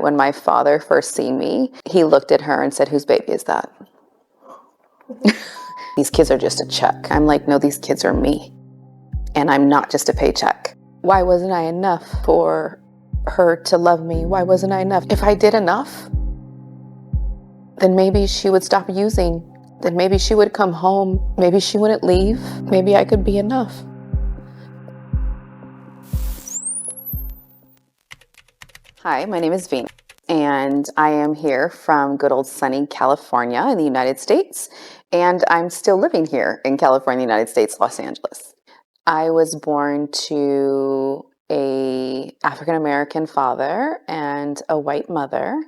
When my father first seen me, he looked at her and said, "Whose baby is that?" These kids are just a check. I'm like, no, these kids are me. And I'm not just a paycheck. Why wasn't I enough for her to love me? Why wasn't I enough? If I did enough, then maybe she would stop using. Then maybe she would come home. Maybe she wouldn't leave. Maybe I could be enough. Hi, my name is Venus, and I am here from good old sunny California in the United States, and I'm still living here in California, United States, Los Angeles. I was born to a African-American father and a white mother,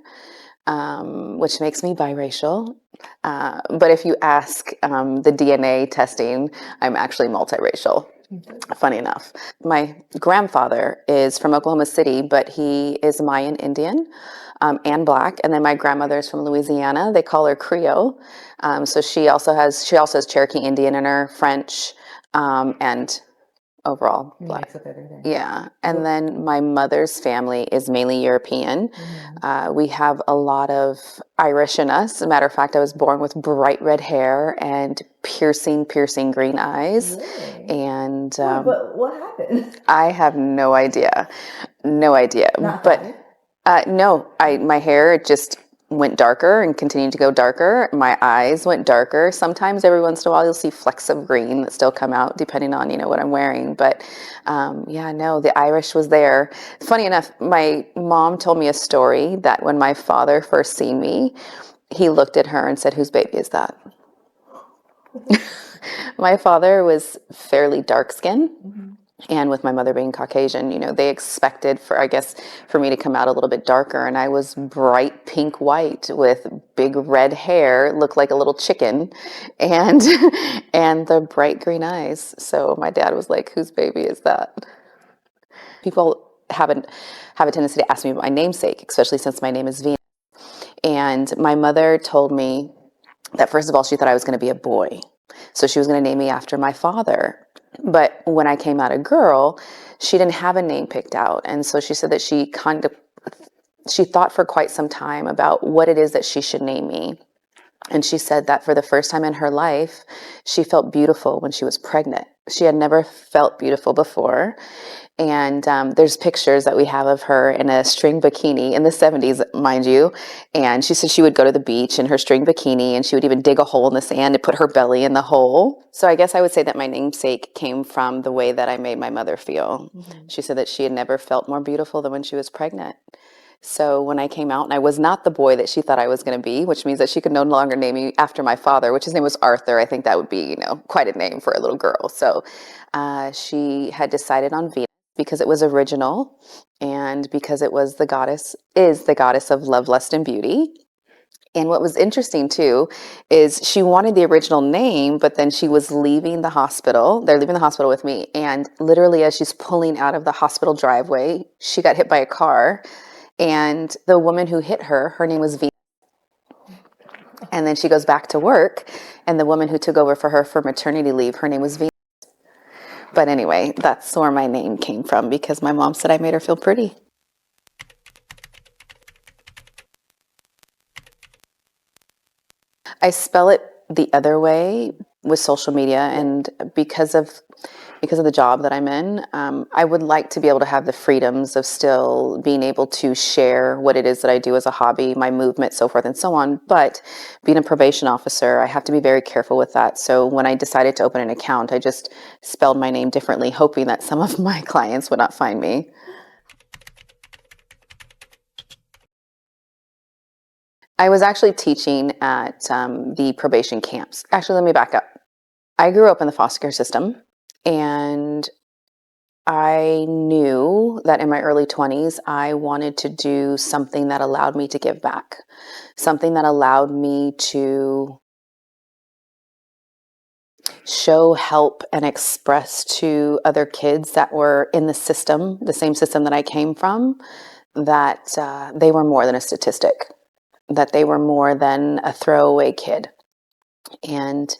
which makes me biracial. But if you ask the DNA testing, I'm actually multiracial. Funny enough. My grandfather is from Oklahoma City, but he is Mayan Indian and Black. And then my grandmother is from Louisiana. They call her Creole. So she also has Cherokee Indian in her, French, and overall Black. Mix up everything. Yeah. And then my mother's family is mainly European. We have a lot of Irish in us. As a matter of fact, I was born with bright red hair and piercing green eyes. Really? And but what happened? I have no idea. No idea. Not But no, my hair just went darker and continued to go darker. My eyes went darker. Sometimes every once in a while you'll see flecks of green that still come out depending on, what I'm wearing. But yeah, no, the Irish was there. Funny enough, my mom told me a story that when my father first seen me, he looked at her and said, "Whose baby is that?" My father was fairly dark skinned. And with my mother being Caucasian, they expected for me to come out a little bit darker. And I was bright pink white with big red hair, looked like a little chicken, and and the bright green eyes. So my dad was like, "Whose baby is that?" People have a tendency to ask me about my namesake, especially since my name is Venus. And my mother told me that first of all, she thought I was going to be a boy. So she was going to name me after my father. But when I came out a girl, she didn't have a name picked out. And so she said that she thought for quite some time about what it is that she should name me. And she said that for the first time in her life, she felt beautiful when she was pregnant. She had never felt beautiful before. And there's pictures that we have of her in a string bikini in the 70s, mind you. And she said she would go to the beach in her string bikini, and she would even dig a hole in the sand and put her belly in the hole. So I guess I would say that my namesake came from the way that I made my mother feel. She said that she had never felt more beautiful than when she was pregnant. So when I came out, and I was not the boy that she thought I was going to be, which means that she could no longer name me after my father, which his name was Arthur. I think that would be, quite a name for a little girl. So she had decided on Venus because it was original and because it was the goddess of love, lust, and beauty. And what was interesting too is she wanted the original name, but then she was leaving the hospital. They're leaving the hospital with me. And literally as she's pulling out of the hospital driveway, she got hit by a car. And the woman who hit her name was Venus. And then she goes back to work, and the woman who took over for her for maternity leave, her name was Venus. But anyway, that's where my name came from, because my mom said I made her feel pretty. I spell it the other way with social media, and because of the job that I'm in, I would like to be able to have the freedoms of still being able to share what it is that I do as a hobby, my movement, so forth and so on. But being a probation officer, I have to be very careful with that. So when I decided to open an account, I just spelled my name differently, hoping that some of my clients would not find me. I was actually teaching at the probation camps. Actually, let me back up. I grew up in the foster care system, and I knew that in my early 20s, I wanted to do something that allowed me to give back, something that allowed me to show, help, and express to other kids that were in the system, the same system that I came from, that they were more than a statistic, that they were more than a throwaway kid. And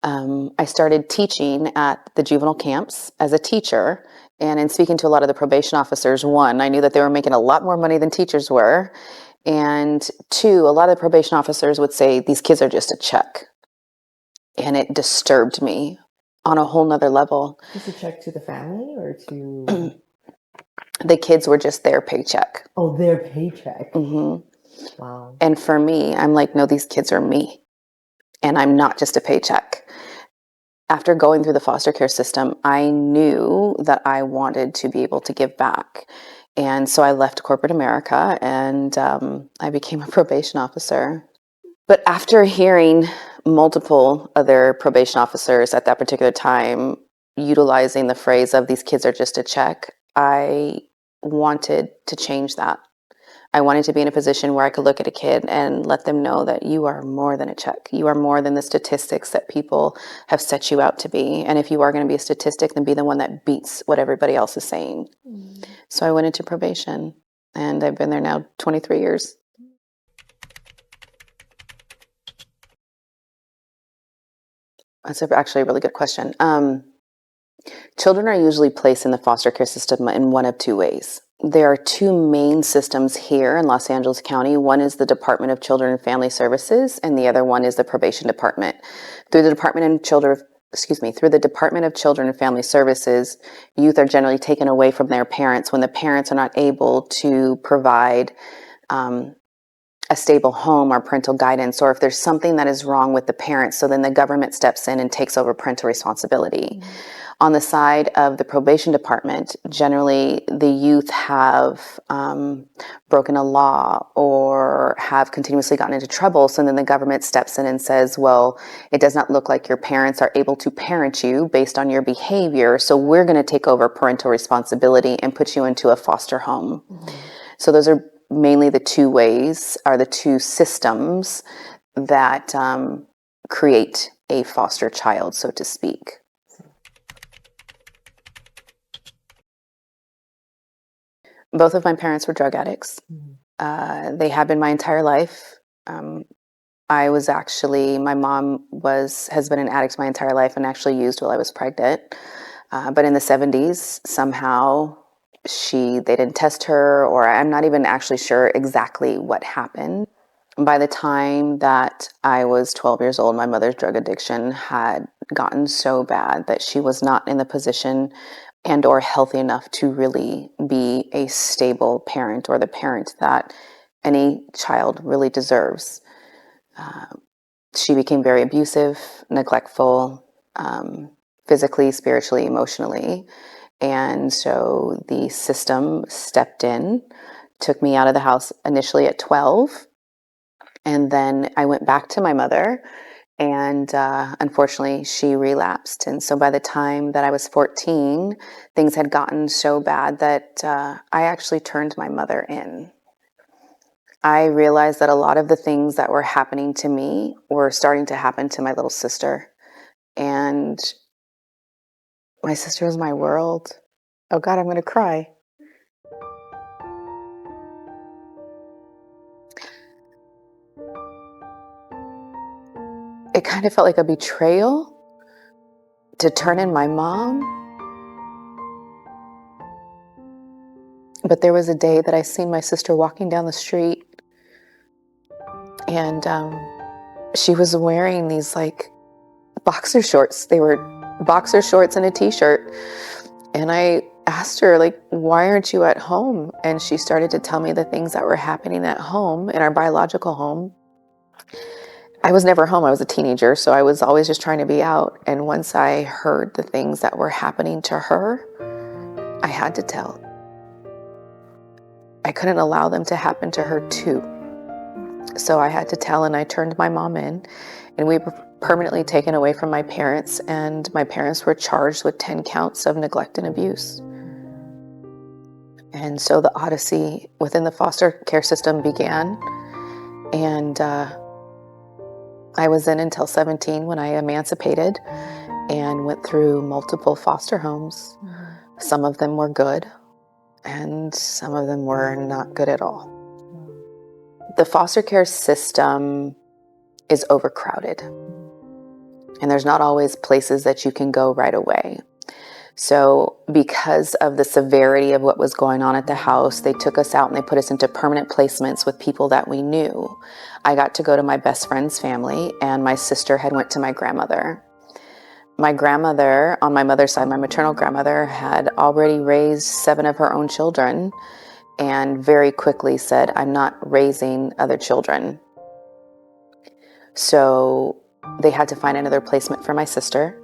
I started teaching at the juvenile camps as a teacher, And in speaking to a lot of the probation officers, one, I knew that they were making a lot more money than teachers were. And two, a lot of the probation officers would say, these kids are just a check. And it disturbed me on a whole nother level. Just a check to the family or to... The kids were just their paycheck. Oh, their paycheck. Mm-hmm. Wow. And for me, I'm like, no, these kids are me. And I'm not just a paycheck. After going through the foster care system, I knew that I wanted to be able to give back. And so I left corporate America and I became a probation officer. But after hearing multiple other probation officers at that particular time utilizing the phrase of these kids are just a check, I wanted to change that. I wanted to be in a position where I could look at a kid and let them know that you are more than a check. You are more than the statistics that people have set you out to be. And if you are going to be a statistic, then be the one that beats what everybody else is saying. Mm. So I went into probation, and I've been there now 23 years. That's actually a really good question. Children are usually placed in the foster care system in one of two ways. There are two main systems here in Los Angeles County. One is the Department of Children and Family Services, and the other one is the Probation Department. Through the Department of Children and Family Services, youth are generally taken away from their parents when the parents are not able to provide a stable home or parental guidance, or if there's something that is wrong with the parents, so then the government steps in and takes over parental responsibility. Mm-hmm. On the side of the probation department, generally the youth have broken a law or have continuously gotten into trouble, so then the government steps in and says, well, it does not look like your parents are able to parent you based on your behavior, so we're going to take over parental responsibility and put you into a foster home. Mm-hmm. So those are mainly the two ways, are the two systems that create a foster child, so to speak. Both of my parents were drug addicts. Mm-hmm. They had been my entire life. My mom has been an addict my entire life and actually used while I was pregnant. But in the 70s, somehow they didn't test her, or I'm not even actually sure exactly what happened. By the time that I was 12 years old, my mother's drug addiction had gotten so bad that she was not in the position and or healthy enough to really be a stable parent, or the parent that any child really deserves. She became very abusive, neglectful, physically, spiritually, emotionally. And so the system stepped in, took me out of the house initially at 12. And then I went back to my mother, and unfortunately she relapsed. And so by the time that I was 14, things had gotten so bad that I actually turned my mother in. I realized that a lot of the things that were happening to me were starting to happen to my little sister. And my sister was my world. Oh God, I'm going to cry. It kind of felt like a betrayal to turn in my mom. But there was a day that I seen my sister walking down the street, and she was wearing these like boxer shorts. They were boxer shorts and a t-shirt. And I asked her, like, why aren't you at home? And she started to tell me the things that were happening at home, in our biological home. I was never home. I was a teenager, so I was always just trying to be out. And once I heard the things that were happening to her, I had to tell. I couldn't allow them to happen to her too. So I had to tell, and I turned my mom in, and we were permanently taken away from my parents, and my parents were charged with 10 counts of neglect and abuse. And so the odyssey within the foster care system began, and I was in until 17 when I emancipated and went through multiple foster homes. Mm-hmm. Some of them were good, and some of them were not good at all. The foster care system is overcrowded, and there's not always places that you can go right away. So because of the severity of what was going on at the house, they took us out and they put us into permanent placements with people that we knew. I got to go to my best friend's family, and my sister had went to my grandmother. My grandmother, on my mother's side, my maternal grandmother, had already raised 7 of her own children and very quickly said, I'm not raising other children. So they had to find another placement for my sister.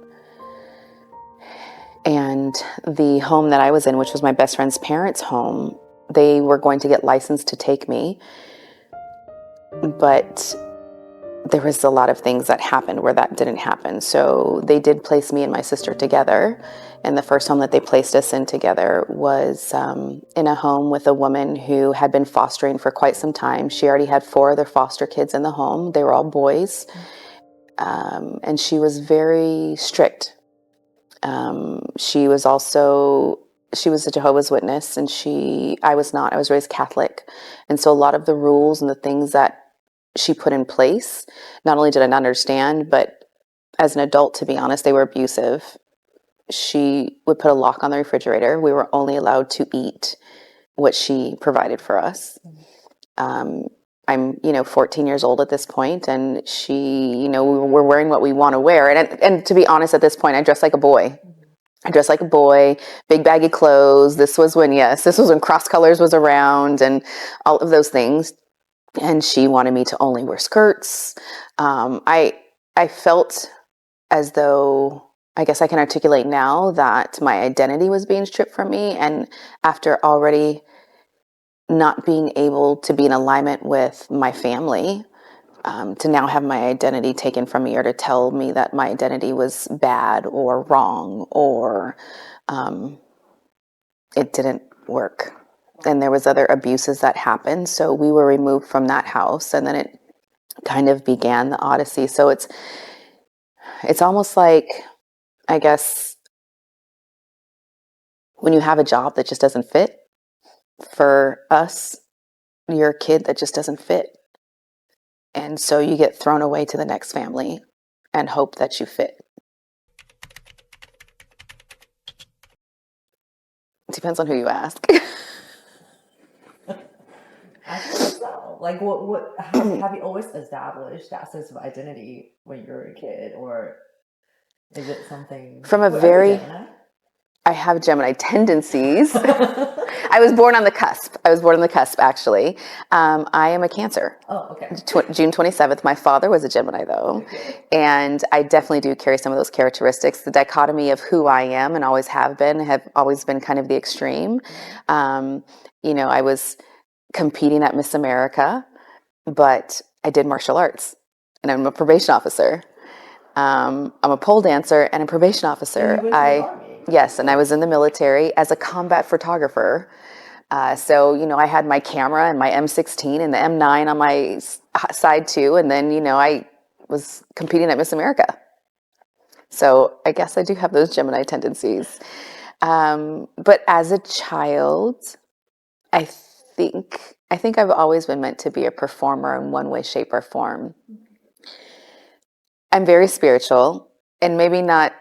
And the home that I was in, which was my best friend's parents' home, they were going to get licensed to take me. But there was a lot of things that happened where that didn't happen. So they did place me and my sister together. And the first home that they placed us in together was in a home with a woman who had been fostering for quite some time. She already had 4 other foster kids in the home. They were all boys. And she was very strict. She was a Jehovah's Witness, and I was not. I was raised Catholic. And so a lot of the rules and the things that she put in place, not only did I not understand, but as an adult, to be honest, they were abusive. She would put a lock on the refrigerator. We were only allowed to eat what she provided for us. I'm 14 years old at this point, and we're wearing what we want to wear. And to be honest, at this point, I dress like a boy. I dressed like a boy, big baggy clothes. This was when Cross Colors was around and all of those things. And she wanted me to only wear skirts. I felt as though, I guess I can articulate now, that my identity was being stripped from me. And after already not being able to be in alignment with my family, to now have my identity taken from me, or to tell me that my identity was bad or wrong, or it didn't work. And there was other abuses that happened. So we were removed from that house, and then it kind of began the odyssey. So it's almost like, I guess, when you have a job that just doesn't fit. For us, you're a kid that just doesn't fit. And so you get thrown away to the next family and hope that you fit. It depends on who you ask. I think so. Like, what have you always established that sense of identity when you were a kid, or is it something From a Are you very, Gemini? I have Gemini tendencies. I was born on the cusp, actually. I am a Cancer. Oh, okay. June 27th. My father was a Gemini, though. Okay. And I definitely do carry some of those characteristics. The dichotomy of who I am and always have always been kind of the extreme. I was competing at Miss America, but I did martial arts, and I'm a probation officer. I'm a pole dancer and a probation officer. And you went to the Army? Yes, and I was in the military as a combat photographer. So I had my camera and my M16 and the M9 on my side too, and then I was competing at Miss America. So I guess I do have those Gemini tendencies. But as a child, I think I've always been meant to be a performer in one way, shape, or form. I'm very spiritual, and maybe not.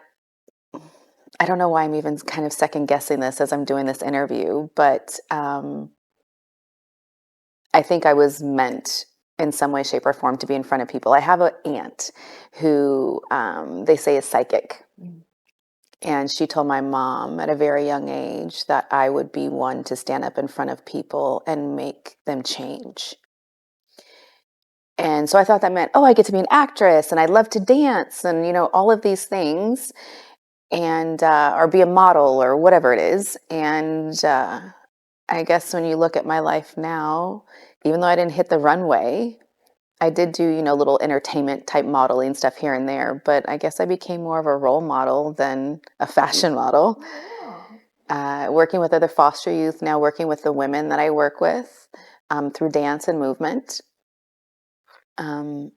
I don't know why I'm even kind of second guessing this as I'm doing this interview, but I think I was meant in some way, shape, or form to be in front of people. I have an aunt who they say is psychic. And she told my mom at a very young age that I would be one to stand up in front of people and make them change. And so I thought that meant, I get to be an actress, and I love to dance, and all of these things, and or be a model or whatever it is. And I guess when you look at my life now, even though I didn't hit the runway, I did do little entertainment type modeling stuff here and there, but I guess I became more of a role model than a fashion model. Working with other foster youth, now working with the women that I work with through dance and movement. I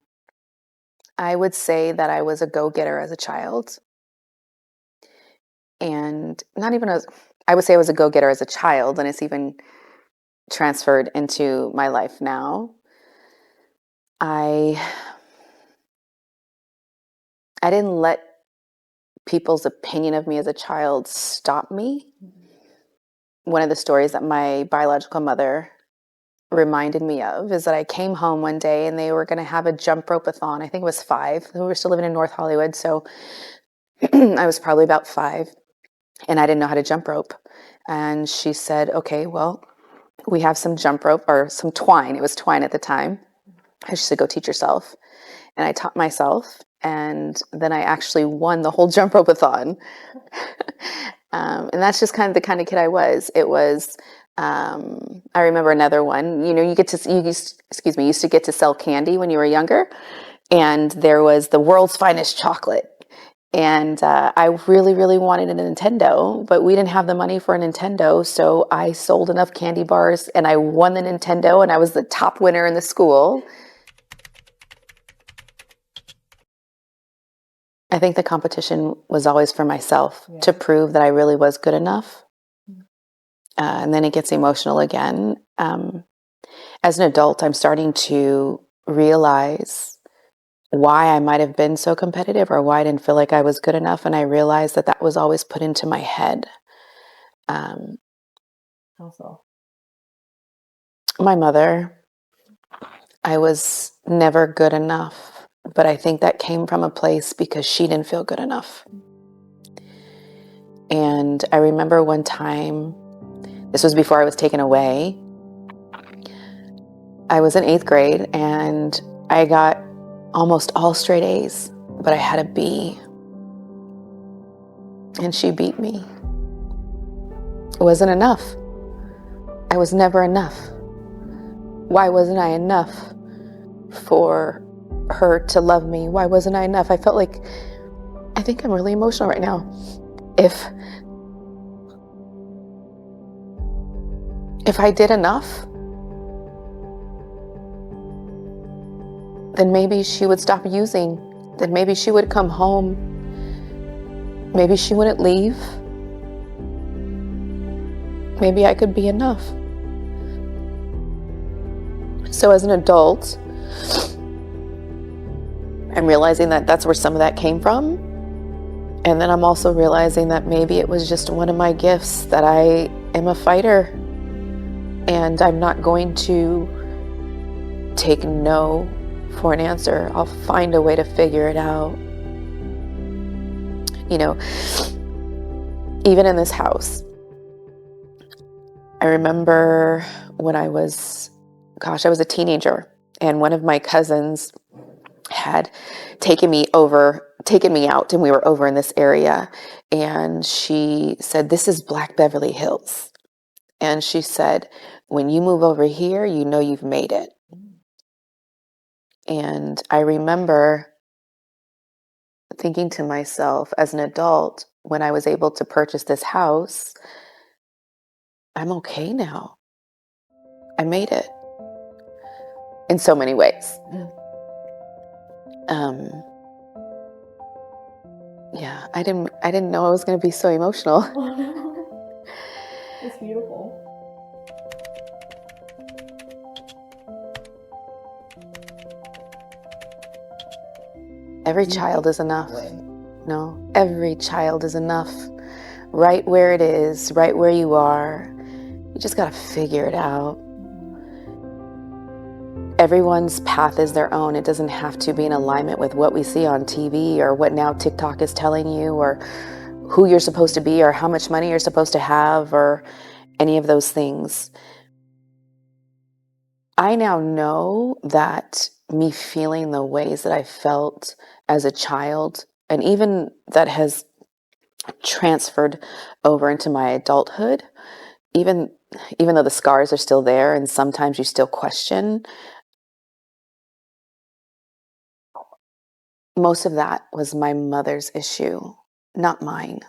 would say that I was a go-getter as a child. And not even I would say I was a go-getter as a child, and it's even transferred into my life now. I didn't let people's opinion of me as a child stop me. One of the stories that my biological mother reminded me of is that I came home one day and they were going to have a jump rope-a-thon. I think it was 5. We were still living in North Hollywood, so I was probably about 5, and I didn't know how to jump rope. And she said, okay, well, we have some jump rope or some twine. It was twine at the time. She said, go teach yourself. And I taught myself, and then I actually won the whole jump rope-a-thon. And that's just kind of the kind of kid I was. It was, I remember another one, you used to get to sell candy when you were younger. And there was the world's finest chocolate. And I really, really wanted a Nintendo, but we didn't have the money for a Nintendo. So I sold enough candy bars and I won the Nintendo, and I was the top winner in the school. I think the competition was always for myself, to prove that I really was good enough. And then it gets emotional again. As an adult, I'm starting to realize why I might have been so competitive or why I didn't feel like I was good enough. And I realized that that was always put into my head. Also, My mother, I was never good enough. But I think that came from a place because she didn't feel good enough. And I remember one time, this was before I was taken away, I was in 8th grade and I got almost all straight A's, but I had a B. And she beat me. It wasn't enough. I was never enough. Why wasn't I enough for her to love me? Why wasn't I enough? I felt like, I think I'm really emotional right now. If I did enough, then maybe she would stop using. Then maybe she would come home. Maybe she wouldn't leave. Maybe I could be enough. So as an adult, I'm realizing that that's where some of that came from. And then I'm also realizing that maybe it was just one of my gifts, that I am a fighter. And I'm not going to take no for an answer. I'll find a way to figure it out. You know, even in this house, I remember when I was a teenager, and one of my cousins had taken me out, and we were over in this area, and she said, this is Black Beverly Hills. And she said, when you move over here, you know you've made it. And I remember thinking to myself as an adult, when I was able to purchase this house, I'm okay now. I made it in so many ways. Yeah, I didn't know I was going to be so emotional. It's beautiful. Every child is enough. No, every child is enough. Right where it is, right where you are. You just got to figure it out. Everyone's path is their own. It doesn't have to be in alignment with what we see on TV or what now TikTok is telling you, or who you're supposed to be, or how much money you're supposed to have, or any of those things. I now know that me feeling the ways that I felt as a child, and even that has transferred over into my adulthood, even though the scars are still there and sometimes you still question, most of that was my mother's issue, not mine.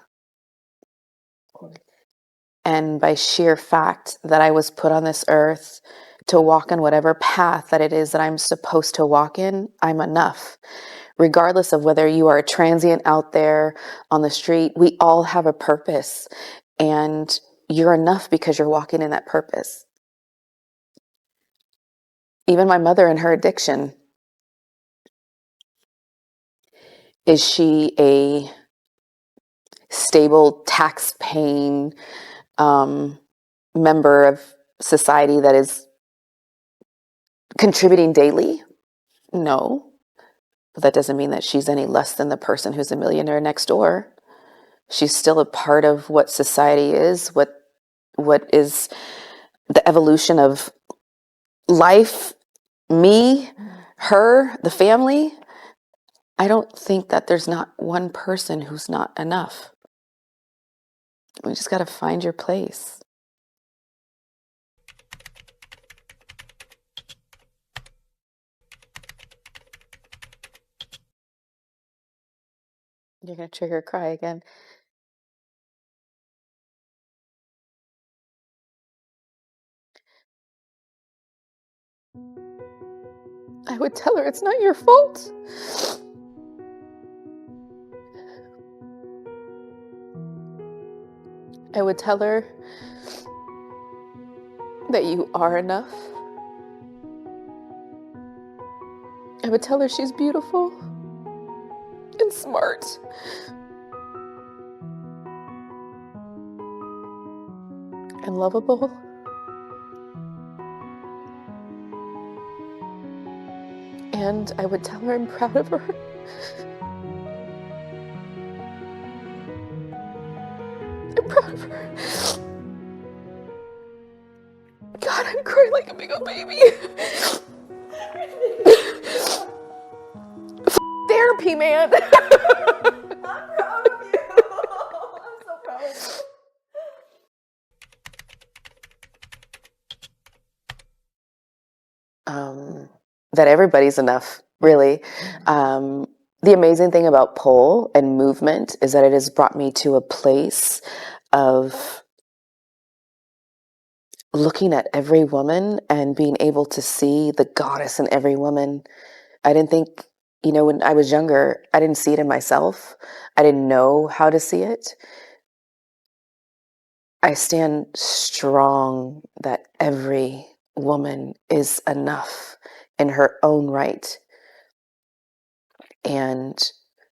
And by sheer fact that I was put on this earth to walk in whatever path that it is that I'm supposed to walk in, I'm enough. Regardless of whether you are a transient out there on the street, we all have a purpose. And you're enough because you're walking in that purpose. Even my mother and her addiction. Is she a stable, tax-paying member of society that is contributing daily? No. But that doesn't mean that she's any less than the person who's a millionaire next door. She's still a part of what society is, what is the evolution of life, me, her, the family. I don't think that there's not one person who's not enough. We just got to find your place. You're going to trigger a cry again. I would tell her it's not your fault. I would tell her that you are enough. I would tell her she's beautiful and smart. And lovable. And I would tell her I'm proud of her. I'm proud of her. God, I'm crying like a big old baby. Therapy, man. I'm proud of you. I'm so proud of you. That everybody's enough, really. The amazing thing about pole and movement is that it has brought me to a place of looking at every woman and being able to see the goddess in every woman. I didn't think, when I was younger, I didn't see it in myself. I didn't know how to see it. I stand strong that every woman is enough in her own right, and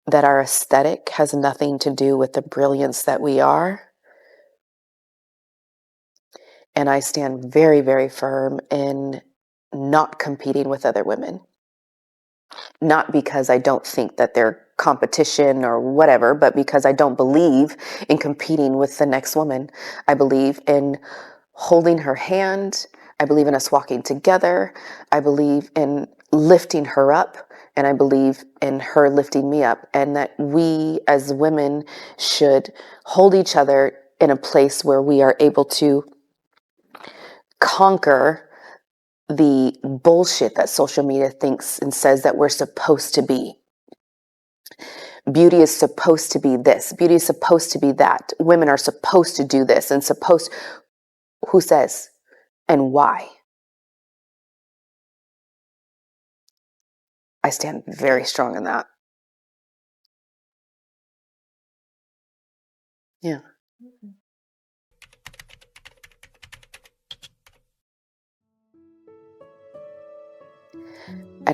that our aesthetic has nothing to do with the brilliance that we are. And I stand very, very firm in not competing with other women. Not because I don't think that they're competition or whatever, but because I don't believe in competing with the next woman. I believe in holding her hand. I believe in us walking together. I believe in lifting her up. And I believe in her lifting me up. And that we as women should hold each other in a place where we are able to conquer the bullshit that social media thinks and says that we're supposed to be. Beauty is supposed to be this. Beauty is supposed to be that. Women are supposed to do this and who says and why? I stand very strong in that. Yeah. I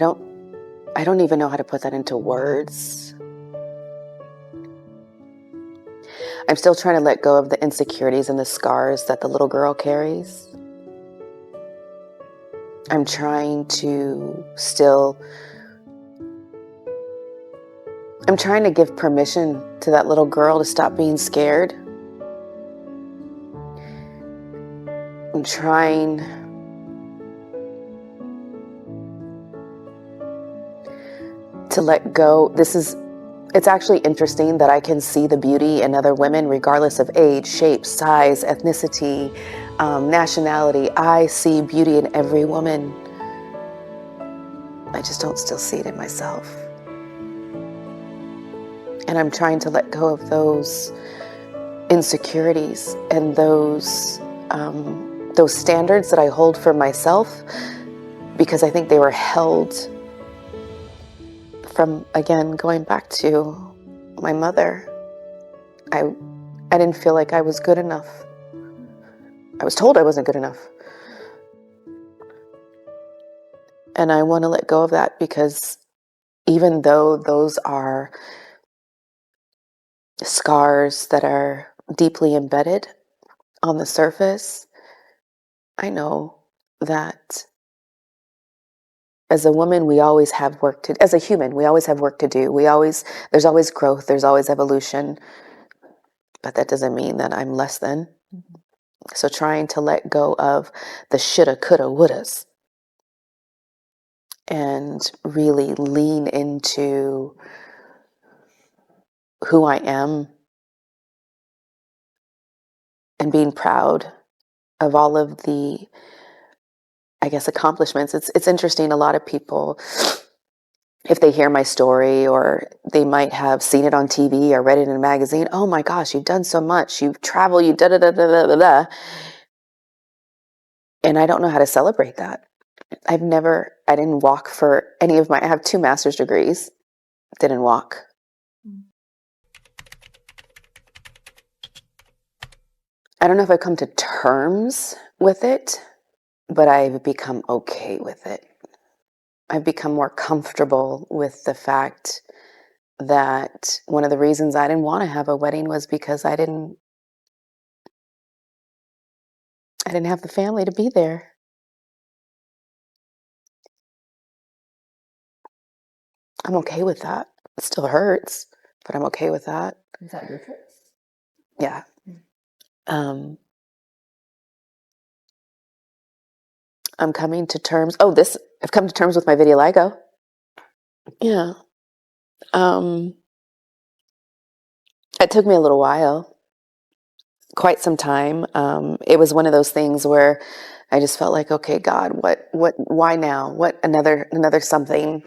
don't even know how to put that into words. I'm still trying to let go of the insecurities and the scars that the little girl carries. I'm trying to give permission to that little girl to stop being scared. I'm trying to let go. It's actually interesting that I can see the beauty in other women regardless of age, shape, size, ethnicity, nationality. I see beauty in every woman. I just don't still see it in myself. And I'm trying to let go of those insecurities and those standards that I hold for myself, because I think they were held from, again, going back to my mother. I didn't feel like I was good enough. I was told I wasn't good enough. And I want to let go of that, because even though those are scars that are deeply embedded on the surface, I know that as a woman, we always have work to, as a human, we always have work to do. There's always growth, there's always evolution, but that doesn't mean that I'm less than. So trying to let go of the shoulda, coulda, wouldas and really lean into who I am and being proud of all of the, I guess, accomplishments. It's interesting. A lot of people, if they hear my story or they might have seen it on TV or read it in a magazine, oh my gosh, you've done so much. You've traveled, you da da da da da da da. And I don't know how to celebrate that. I didn't walk for any of I have 2 master's degrees, didn't walk. I don't know if I've come to terms with it, but I've become okay with it. I've become more comfortable with the fact that one of the reasons I didn't want to have a wedding was because I didn't have the family to be there. I'm okay with that. It still hurts, but I'm okay with that. Is that your choice? Yeah. I'm coming to terms. I've come to terms with my vitiligo. Yeah. It took me a little while, quite some time. It was one of those things where I just felt like, okay, God, why now? What another something?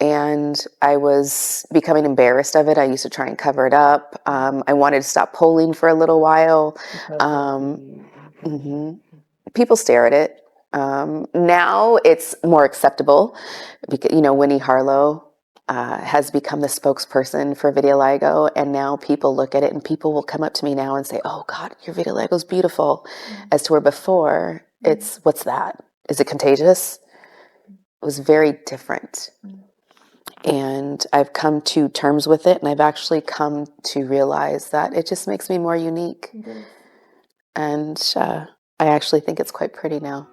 And I was becoming embarrassed of it. I used to try and cover it up. I wanted to stop polling for a little while. People stare at it. Now it's more acceptable because, Winnie Harlow has become the spokesperson for vitiligo, and now people look at it and people will come up to me now and say, oh God, your vitiligo is beautiful. As to where before it's, what's that? Is it contagious? It was very different. And I've come to terms with it, and I've actually come to realize that it just makes me more unique. And I actually think it's quite pretty now.